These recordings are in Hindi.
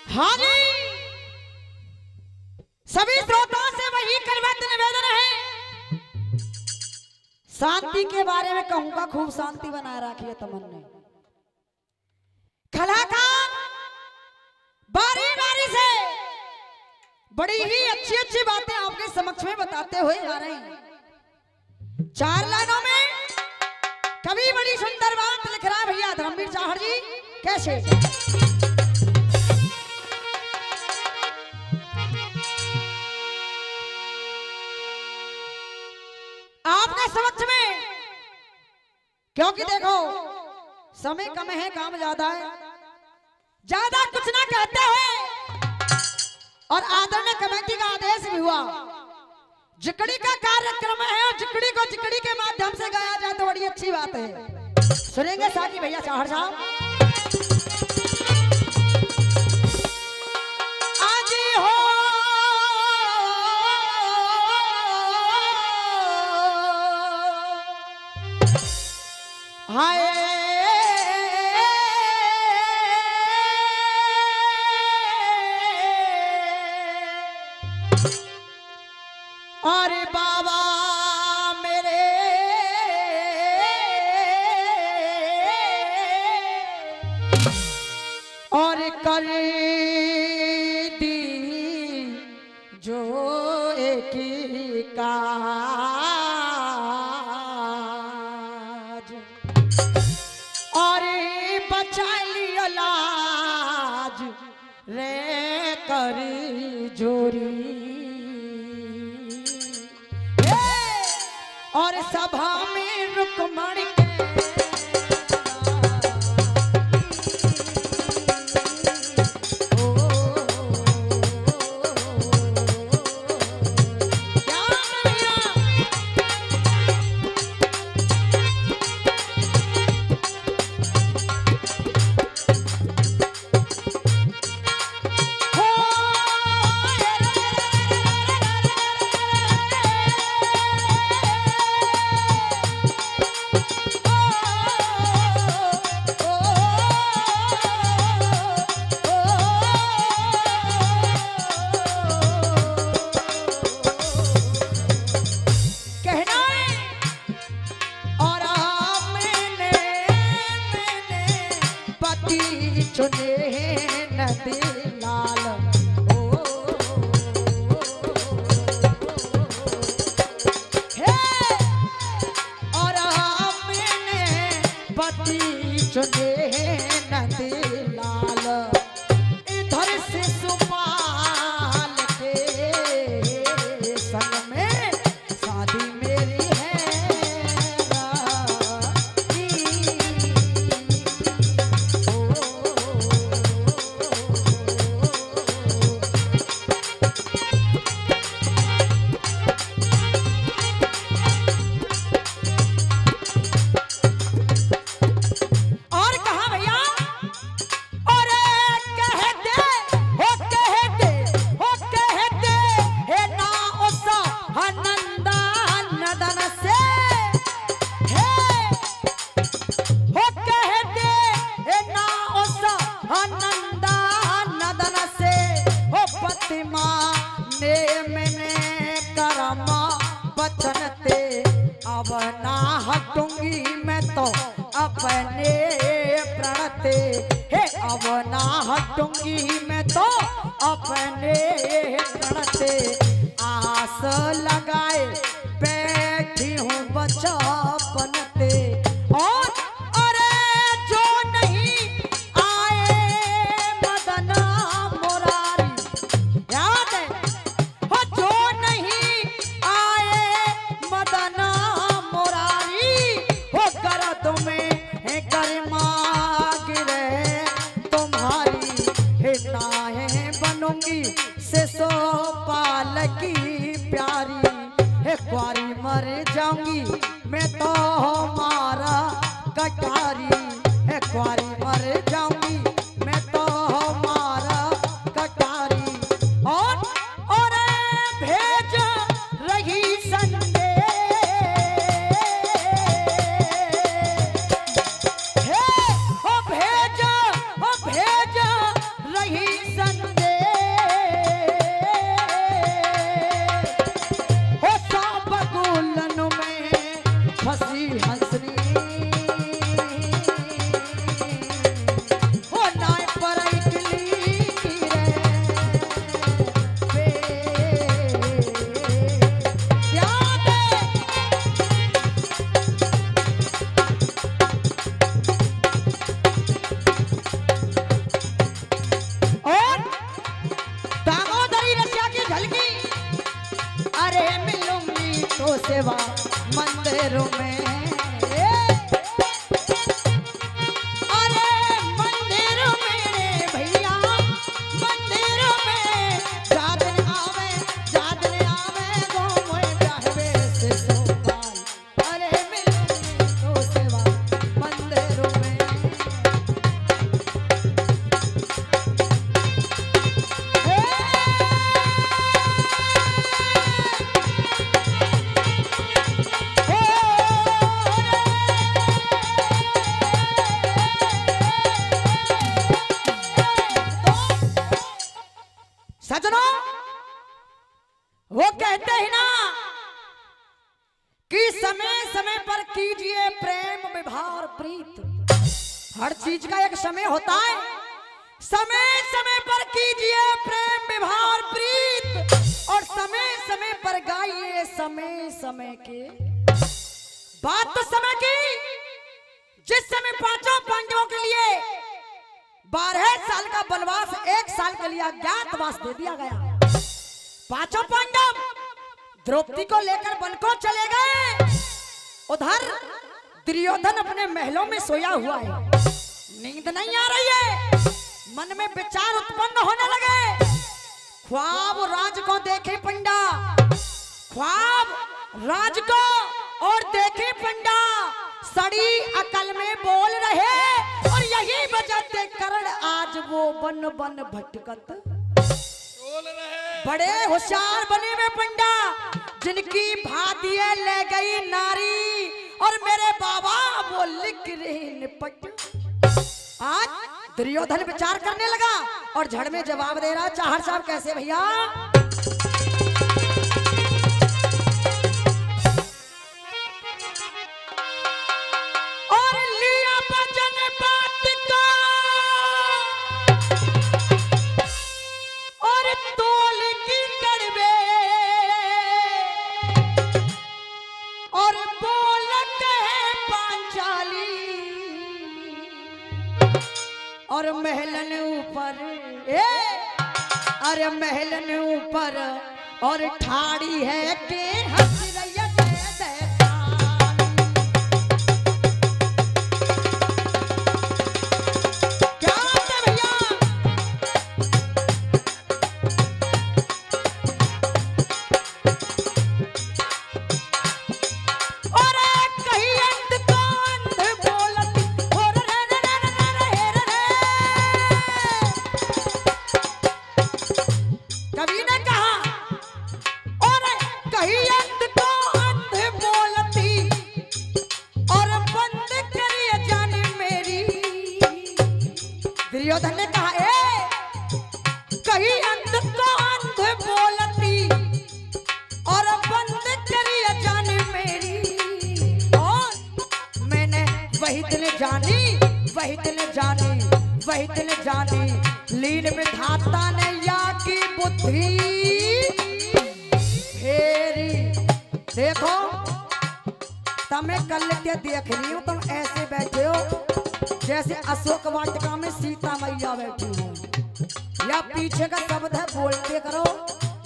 हाँ जी, सभी श्रोताओं से वही करवत निवेदन है, शांति के बारे में कहूंगा, खूब शांति बनाए रखिए तमन्ने। कलाकार बारी बारी से बड़ी ही अच्छी अच्छी बातें आपके समक्ष में बताते हुए जा रहे हैं। 4 लाइनों में कवि बड़ी सुंदर बात लिख रहा है भैया धर्मवीर चाहड़ जी। कैसे? आपके समक्ष में, क्योंकि देखो समय कम है, काम ज्यादा है, ज्यादा कुछ ना कहते हुए और आदरणीय कमेटी का आदेश भी हुआ, जिकड़ी का कार्यक्रम है और जिकड़ी को जिकड़ी के माध्यम से गाया जाए तो बड़ी अच्छी बात है। सुनेंगे साकी भैया चाहड़ साहब। हाय अरे बाबा मेरे और कर दी जो एक का लाज रे कर जोरी और सभा में रुकमणी के चुने नदी लाल और मैंने पति चुने नदी लाल इधर से सुपाल के संग में शादी मेरी है। अब ना हटूंगी मैं तो अपने प्रणते हे, अब ना हटूंगी मैं तो अपने प्रणते आस लगाए बैठी हूँ बचपनते और अरे जो नहीं आए मदन मुरारी, याद है हो, जो नहीं आए मदन से सो पाल की प्यारी है, क्वारी मर जाऊंगी मैं तो हमारा कटारी है, क्वारी मर जाऊंगी मैं तो हमारा कटारी और भेज रही संदेश है, भेज रही संदेश सेवा मंदिरों में। सजनों, वो कहते हैं ना कि समय समय पर कीजिए प्रेम विभार प्रीत। हर चीज का एक समय होता है, समय समय पर कीजिए प्रेम विभार प्रीत, और समय समय पर गाइए समय समय के। बात तो समय की, जिस समय पांचों पांडवों के लिए 12 साल का वनवास 1 साल के लिए अज्ञातवास दे दिया गया। पांचों पांडव द्रौपदी को लेकर वन को चले गए। उधर दुर्योधन अपने महलों में सोया हुआ है, नींद नहीं आ रही है, मन में विचार उत्पन्न होने लगे। ख्वाब राज को देखे पंडा, ख्वाब राज को और देखे पंडा, सड़ी अकल में बोल रहे, और यही वजह से करण आज वो बन बन भटकत बोल रहे। बड़े होशियार बने में पंडा, जिनकी भातिये ले गई नारी, और मेरे बाबा वो लिख रहे निपट। आज दुर्योधन विचार करने लगा और झड़ में जवाब दे रहा। चाहर साहब कैसे भैया? और महलन ऊपर अरे महलन ऊपर और ठाड़ी है के हंस रैया क्या बात है भैया? और कहीं अंध को अंध बोलती और कवि ने कहा, और कहीं अंध को अंध बोलती और बंद करिए जाने मेरी। दुर्योधन ने कहा, कहीं अंध को अंध बोलती और बंद करिए जाने मेरी। और मैंने वही दिन जानी, वही दिन जानी, वही दिन जानी, लीन में धाता ने या की बुद्धि फेरी। देखो तमें कल के देख रही हूं, तुम ऐसे बैठे हो जैसे अशोक वाटिका में सीता मैया बैठी हो, या पीछे का शब्द है बोलते करो,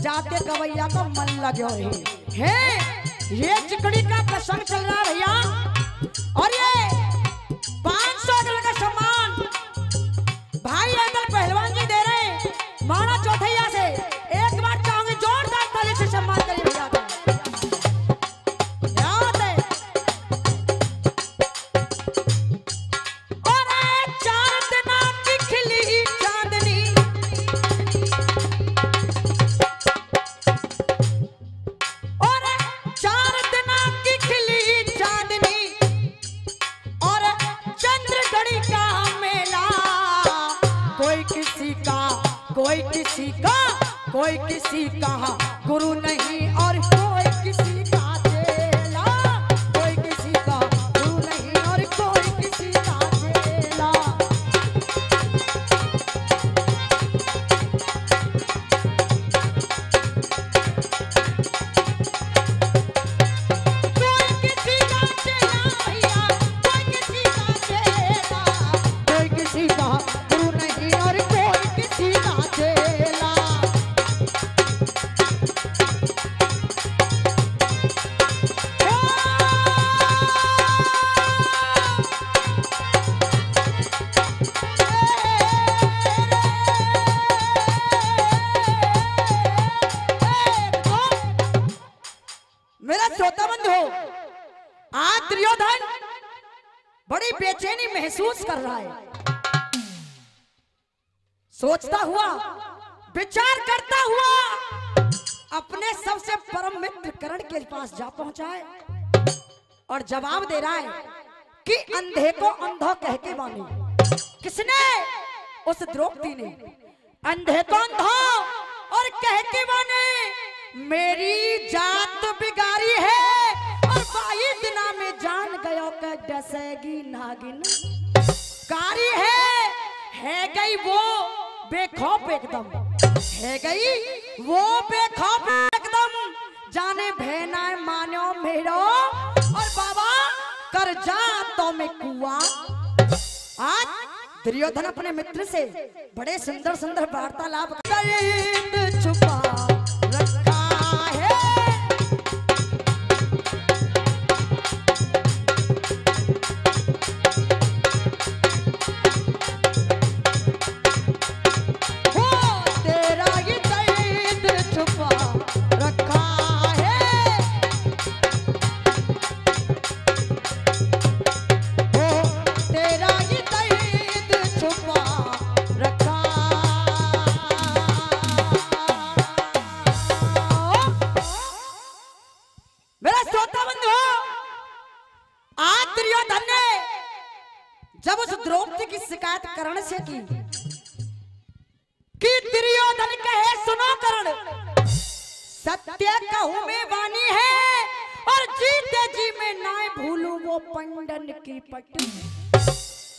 जाते गवैया का मन लगे है। ये चिकड़ी का प्रसंग चल रहा है भैया, और ये 500 का सम्मान भाई अगर पहलवान जी दे रहे माना चौथैया से। एक बार चाहूंगी जोरदार ताली से सम्मान करिए भैया का। याद है और 4 दिना की खिली चांदनी, और 4 दिना की खिली चांदनी, और चंद्रगढ़ी का मेला। कोई किसी का कोई किसी का कोई किसी का गुरु नहीं, और कोई किसी का चेला। कोई किसी का गुरु नहीं और कोई किसी का चेला। कोई किसी का चेला भैया, कोई किसी का चेला, कोई किसी का गुरु नहीं और कोई किसी का चेला। महसूस कर रहा है। सोचता हुआ, विचार करता हुआ अपने सबसे परम मित्र कर्ण के पास जा पहुंचा है और जवाब दे रहा है कि अंधे को अंधा कह के माने। किसने? उस द्रौपदी ने। अंधे को अंधा और कह के माने, मेरी जात बिगाड़ी है और 22 दिना में जान गयो के डसेगी नागिन। कारी है गई वो बेखौफ एकदम, है गई वो बेखौफ एकदम, जाने भेना मानो मेरो और बाबा कर जा तो मैं कुआ। आज दुर्योधन अपने मित्र से बड़े सुंदर सुंदर वार्तालाप छुपा रखा है। जब उस द्रौपदी की शिकायत कर्ण से की कि दुर्योधन कहे सुनो कर्ण, सत्य कहूं में वाणी है और जीते जी में ना भूलूं वो पंडन की पट्टी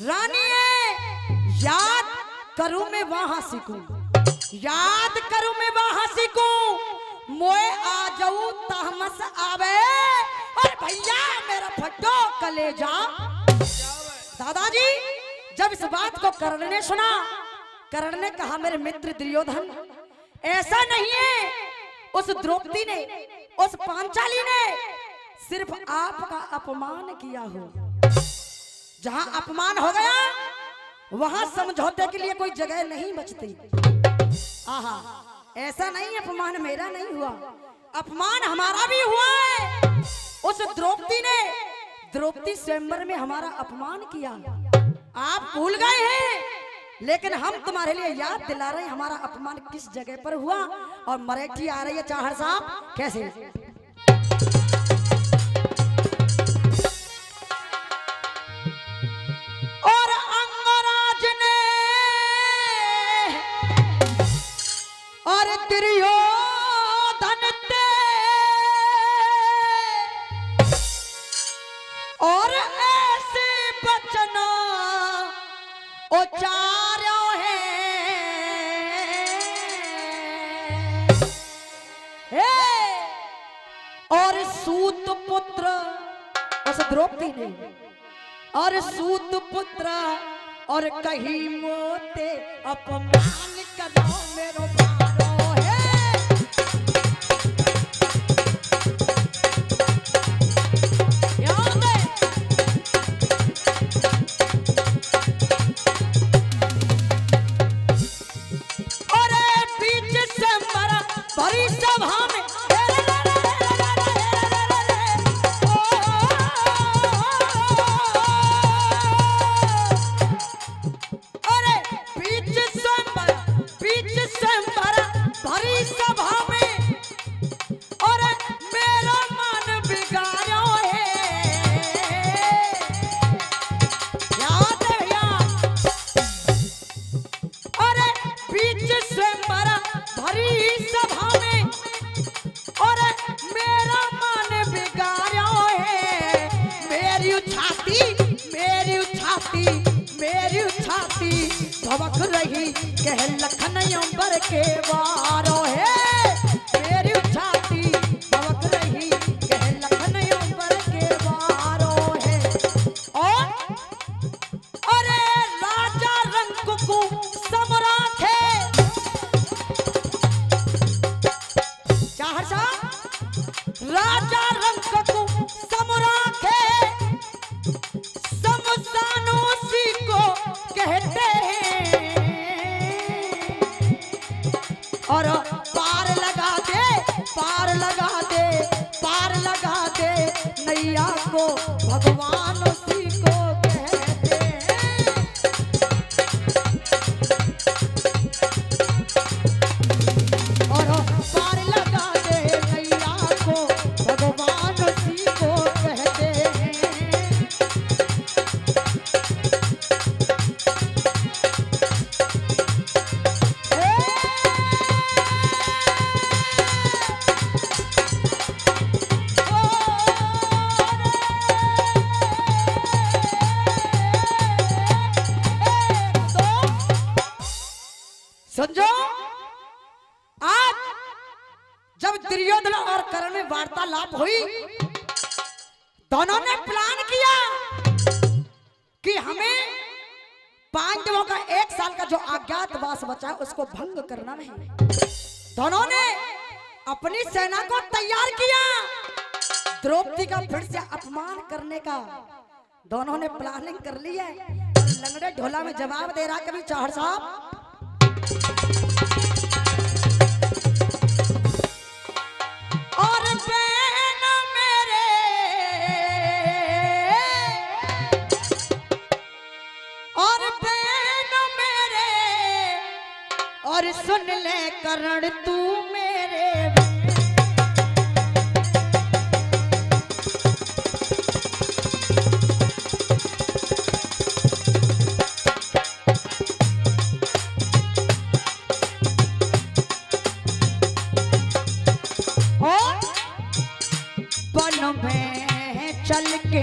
रानी है। याद करूं मैं वहां सीखूं, याद करूं मैं वहां सीखूं, मोए आ जाऊं तहमस आवे और भैया मेरा फटो कलेजा। दादाजी जब इस बात को कर्ण ने सुना, कर्ण ने कहा मेरे मित्र दुर्योधन ऐसा नहीं है, उस द्रौपदी ने, उस पांचाली ने सिर्फ आपका अपमान किया हो। जहां अपमान हो गया वहां समझौते के लिए कोई जगह नहीं बचती। आहा, ऐसा नहीं, अपमान मेरा नहीं हुआ, अपमान हमारा भी हुआ है। उस द्रौपदी ने द्रौपदी स्वयंवर में हमारा अपमान किया, आप भूल गए हैं, लेकिन हम तुम्हारे लिए याद दिला रहे हैं हमारा अपमान किस जगह पर हुआ। और मराठी आ रही है चाहर साहब, कैसे? और अंगराज ने और दुर्योधन ते और ऐसे बचना उचारो है, और सूत पुत्र उस द्रौपदी ने और सूत पुत्र और कहीं मोते अपमान करो मेरो भारो है। भरी सभा में अरे बीच संबरा भरी सभा में और मेरा मन बिगाड़ो है। याद है यार, अरे बीच संबरा भरी सभा और मेरा मन बिगाड़ो है। मेरी छाती धवक रही कह लखन अंबर के वारो है। मेरी छाती धवक रही कह लखन अंबर के वारो है। और अरे राजा रंग को सम्राट है, राजा रंग को सम्राट है, समसानोसी को कहते हैं। और पार लगा दे, पार लगा दे, पार लगा दे नैया को भगवान उसी को कहते हैं। जब दुर्योधन और कर्ण में वार्तालाप हुई, दोनों ने प्लान किया कि हमें पांडवों का 1 साल का जो अज्ञातवास बचा है उसको भंग करना नहीं। दोनों ने अपनी सेना को तैयार किया, द्रौपदी का फिर से अपमान करने का दोनों ने प्लानिंग कर ली है। लंगड़े ढोला में जवाब दे रहा कभी चाहर साहब, और बहन मेरे, और बहन मेरे, और सुन ले कर्ण तू मेरे, में चल के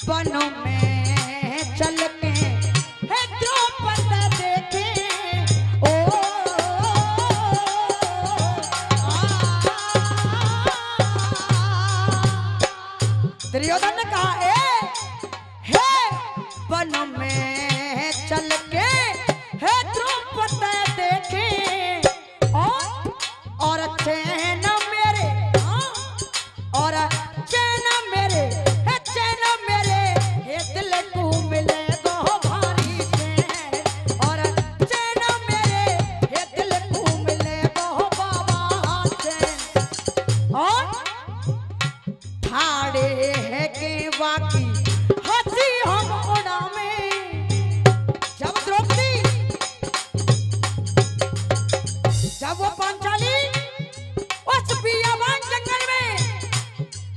बनों में चल के द्रौपदी देखे, ओ दुर्योधन ने कहा हे बनों में चल के द्रौपदी देखे, और चैन मेरे, और चैन मेरे, चैन मेरे, हे दिल को मिले गो भारी चैन, और चैन मेरे, हे दिल को मिले गो बाबा चैन, और ठाड़े है के बाकी हंसी हम उड़ावे। जब द्रौपदी, जब वो पांचाली जंगल में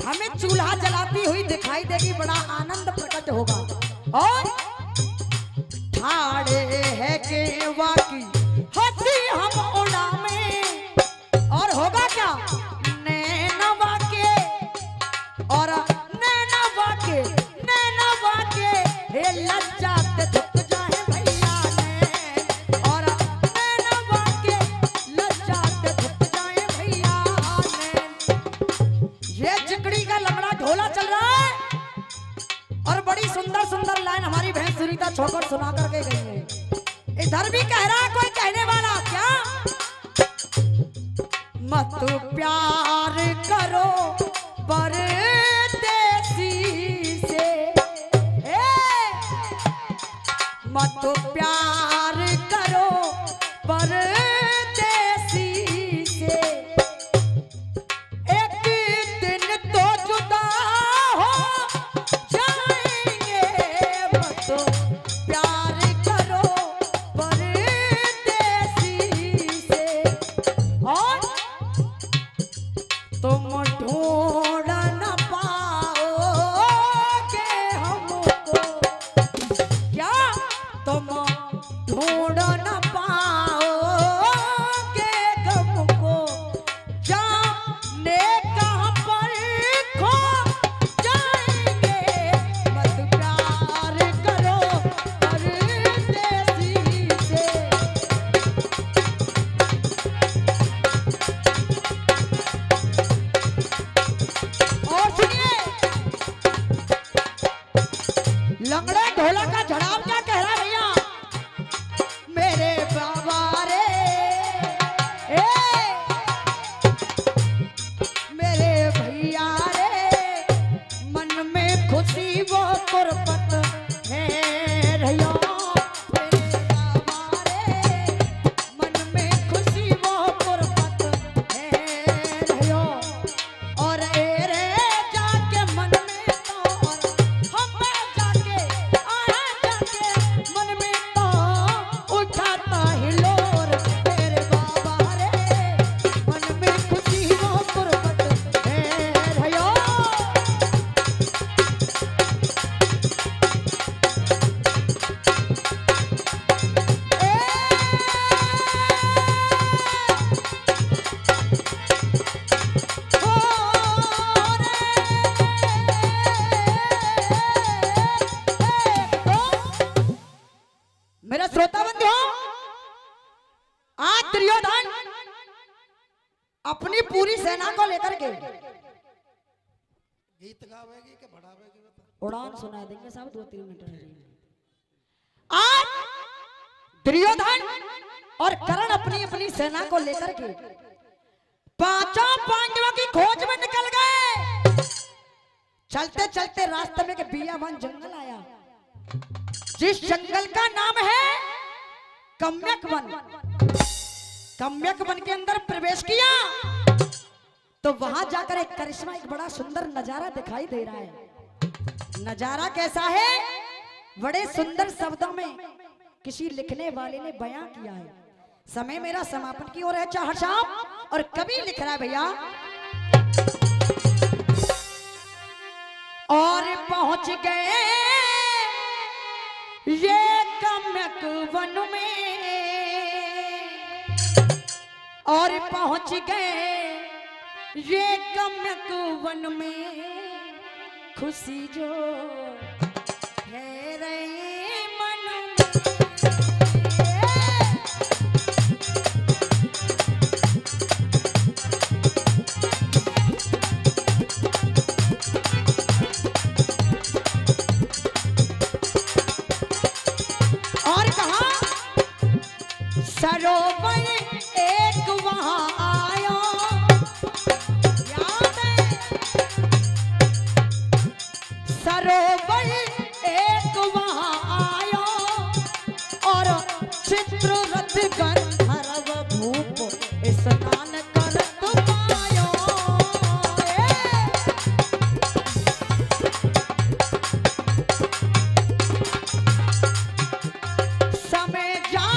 हमें चूल्हा जलाती हुई दिखाई देगी, बड़ा आनंद प्रकट होगा। और ठाड़े है के वाकी हंसी हम उड़ावे, और होगा क्या नैनवा के, और नैनवा के, नैनवा के हे लज्जा ते झुक जाए भैया ने, और नैनवा के लज्जा ते झुक जाए भैया ने। ये चिकड़ी का लंगड़ा ढोला चल रहा है, और बड़ी सुंदर सुंदर लाइन हमारी बहन सुनीता छोकर सुना करके गई है। इधर भी कह रहा है कोई कहने वाला, क्या मत प्यार करो परदेसी से, मत प्यार करो परदेसी से, एक दिन तो जुदा हो जाएंगे, मत प्यार करो परदेसी से, और तुम ढूंढ न पाओगे हमको, क्या तुम ढूंढ न पाओगे हमको, जाने कहाँ पर खो जाएंगे, मत प्यार करो परदेसी से। और सुनिए, लंगड़े ढोला का झड़ाव क्या कह रहा है भैया, मेरे सेना को लेकर के गीत गावेगी कि बढ़ावेगी बता? उड़ान सुना देंगे साहब 2-3 मिनट रह रही है। आज दुर्योधन और कर्ण अपनी अपनी सेना को लेकर के पांचों पांडवों की खोज में निकल गए। चलते चलते रास्ते में के बियावन जंगल आया, जिस जंगल का नाम है कम्यक वन। कम्यक वन के अंदर प्रवेश किया तो वहां जाकर एक करिश्मा, एक बड़ा सुंदर नजारा दिखाई दे रहा है। नजारा कैसा है? बड़े सुंदर शब्दों में किसी लिखने वाले ने बयां किया है। समय मेरा समापन की ओर है चाहत साहब, और कभी लिख रहा है भैया, और पहुंच गए ये कम्यक वन में, और पहुंच गए ये कम्यक वन में, खुशी जो है रही मन में। और कहा सरोवर एक वहां आया, याद है सरोवर एक वहां आया, और चित्ररथ गंधर्व भूप स्नान करत पायो। समय जा